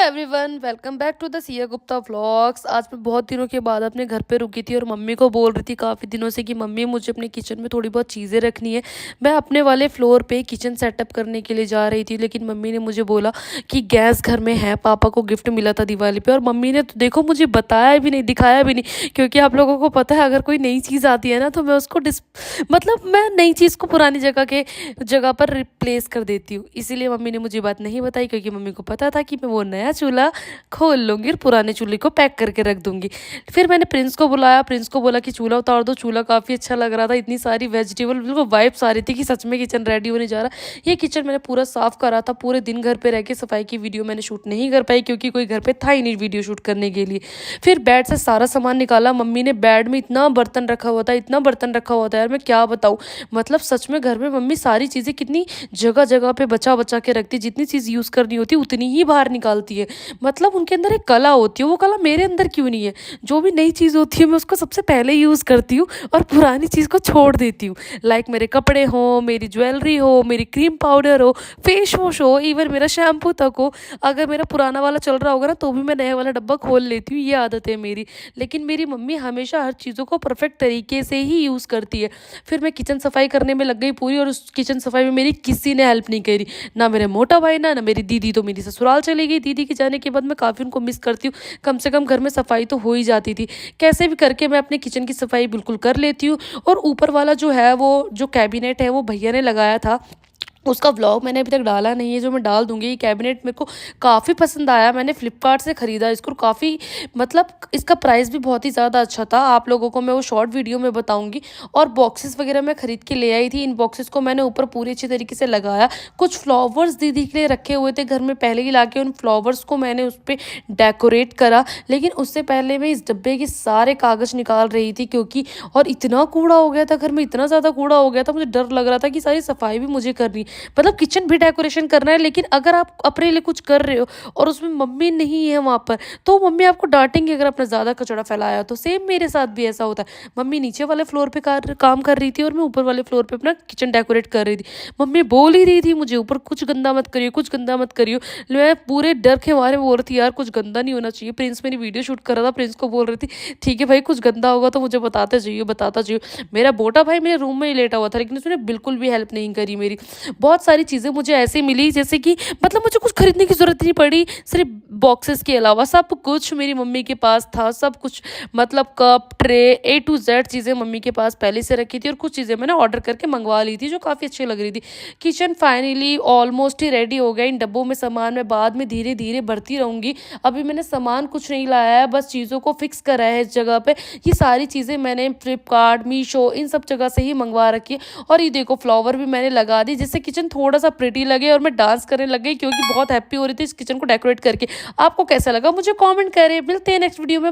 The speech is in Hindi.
Everyone, welcome back to the Siya Gupta vlogs. आज मैं बहुत दिनों के बाद अपने घर पे रुकी थी और मम्मी को बोल रही थी काफ़ी दिनों से कि मम्मी मुझे अपने किचन में थोड़ी बहुत चीज़ें रखनी है। मैं अपने वाले फ्लोर पे किचन सेटअप करने के लिए जा रही थी, लेकिन मम्मी ने मुझे बोला कि गैस घर में है, पापा को गिफ्ट मिला था दिवाली पे। और मम्मी ने तो देखो मुझे बताया भी नहीं, दिखाया भी नहीं, क्योंकि आप लोगों को पता है अगर कोई नई चीज़ आती है ना तो मैं उसको मतलब मैं नई चीज़ को पुरानी जगह पर रिप्लेस कर देती हूँ। इसीलिए मम्मी ने मुझे बात नहीं बताई, क्योंकि मम्मी को पता था कि मैं वो नया चूल्हा खोल लूँगी और पुराने चूल्हे को पैक करके रख दूँगी। फिर मैंने प्रिंस को बुलाया, प्रिंस को बोला कि चूल्हा उतार दो। चूल्हा काफ़ी अच्छा लग रहा था, इतनी सारी वेजिटेबल, बिल्कुल वाइब्स आ रही थी कि सच में किचन रेडी होने जा रहा। ये किचन मैंने पूरा साफ़ करा था, पूरे दिन घर पे रह के सफाई की वीडियो मैंने शूट नहीं कर पाई, क्योंकि कोई घर पे था ही नहीं वीडियो शूट करने के लिए। फिर बेड से सारा सामान निकाला। मम्मी ने बेड में इतना बर्तन रखा हुआ था, इतना बर्तन रखा हुआ था यार, मैं क्या बताऊँ। मतलब सच में घर में मम्मी सारी चीज़ें कितनी जगह जगह पे बचा बचा के रखती, जितनी चीज़ यूज़ करनी होती उतनी ही बाहर निकालती है। मतलब उनके अंदर एक कला होती है, वो कला मेरे अंदर क्यों नहीं है। जो भी नई चीज़ होती है मैं उसको सबसे पहले यूज़ करती हूँ और पुरानी चीज़ को छोड़ देती हूँ। लाइक मेरे कपड़े हो, मेरी ज्वेलरी हो, मेरी क्रीम पाउडर हो, फेस वॉश हो, इवन मेरा शैम्पू तक हो। अगर मेरा पुराना वाला चल रहा होगा ना तो भी मैं नया वाला डब्बा खोल लेती हूँ, ये आदत है मेरी। लेकिन मेरी मम्मी हमेशा हर चीज़ों को परफेक्ट तरीके से ही यूज़ करती है। फिर मैं किचन सफाई करने में लग गई पूरी, और उस किचन सफाई में मेरी किसी ने हेल्प नहीं करी, ना मेरे मोटा भाई ना मेरी दीदी। तो मेरी ससुराल चली गई, दीदी के जाने के बाद मैं काफ़ी उनको मिस करती हूँ। कम से कम घर में सफाई तो हो ही जाती थी। कैसे भी करके मैं अपने किचन की सफाई बिल्कुल कर लेती हूँ। और ऊपर वाला जो है, वो जो कैबिनेट है वो भैया ने लगाया था, उसका व्लॉग मैंने अभी तक डाला नहीं है, जो मैं डाल दूंगी। ये कैबिनेट मेरे को काफ़ी पसंद आया, मैंने फ्लिपकार्ट से ख़रीदा इसको। काफ़ी मतलब इसका प्राइस भी बहुत ही ज़्यादा अच्छा था। आप लोगों को मैं वो शॉर्ट वीडियो में बताऊंगी। और बॉक्सेस वगैरह मैं ख़रीद के ले आई थी। इन बॉक्सेस को मैंने ऊपर पूरी अच्छी तरीके से लगाया। कुछ फ्लावर्स दीदी के लिए रखे हुए थे घर में पहले ही ला के, उन फ्लावर्स को मैंने उस पर डेकोरेट करा। लेकिन उससे पहले मैं इस डब्बे के सारे कागज़ निकाल रही थी, क्योंकि और इतना कूड़ा हो गया था घर में, इतना ज़्यादा कूड़ा हो गया था, मुझे डर लग रहा था कि सारी सफाई भी मुझे करनी। मतलब किचन भी डेकोरेशन करना है, लेकिन अगर आप अपने लिए कुछ कर रहे हो और उसमें मम्मी नहीं है वहाँ पर, तो मम्मी आपको डांटेंगे अगर आपने ज़्यादा कचरा फैलाया। तो सेम मेरे साथ भी ऐसा होता है। मम्मी नीचे वाले फ्लोर पे काम कर रही थी और मैं ऊपर वाले फ्लोर पे अपना किचन डेकोरेट कर रही थी। मम्मी बोल ही रही थी मुझे ऊपर, कुछ गंदा मत करियो, कुछ गंदा मत करियो। मैं पूरे डर के मारे बोल रही थी यार कुछ गंदा नहीं होना चाहिए। प्रिंस मेरी वीडियो शूट कर रहा था, प्रिंस को बोल रही थी ठीक है भाई, कुछ गंदा होगा तो मुझे बताते जाइए, बताता जाइए। मेरा बोटा भाई मेरे रूम में ही लेटा हुआ था, लेकिन उसने बिल्कुल भी हेल्प नहीं करी मेरी। बहुत सारी चीज़ें मुझे ऐसे मिली जैसे कि मतलब मुझे कुछ खरीदने की ज़रूरत नहीं पड़ी, सिर्फ बॉक्सेस के अलावा सब कुछ मेरी मम्मी के पास था। सब कुछ मतलब cup tray A to Z चीज़ें मम्मी के पास पहले से रखी थी, और कुछ चीज़ें मैंने ऑर्डर करके मंगवा ली थी जो काफ़ी अच्छी लग रही थी। किचन फाइनली ऑलमोस्ट ही रेडी हो गया। इन डब्बों में सामान मैं बाद में धीरे धीरे भरती रहूँगी। अभी मैंने सामान कुछ नहीं लाया है, बस चीज़ों को फिक्स करा है इस जगह पे। ये सारी चीज़ें मैंने फ्लिपकार्ट, मीशो, इन सब जगह से ही मंगवा रखी है। और ये देखो फ्लावर भी मैंने लगा दी, जिससे किचन थोड़ा सा प्रिटी लगे और मैं डांस करने लग गई, क्योंकि बहुत हैप्पी हो रही थी इस किचन को डेकोरेट करके। आपको कैसा लगा मुझे कमेंट करें। मिलते हैं नेक्स्ट वीडियो में।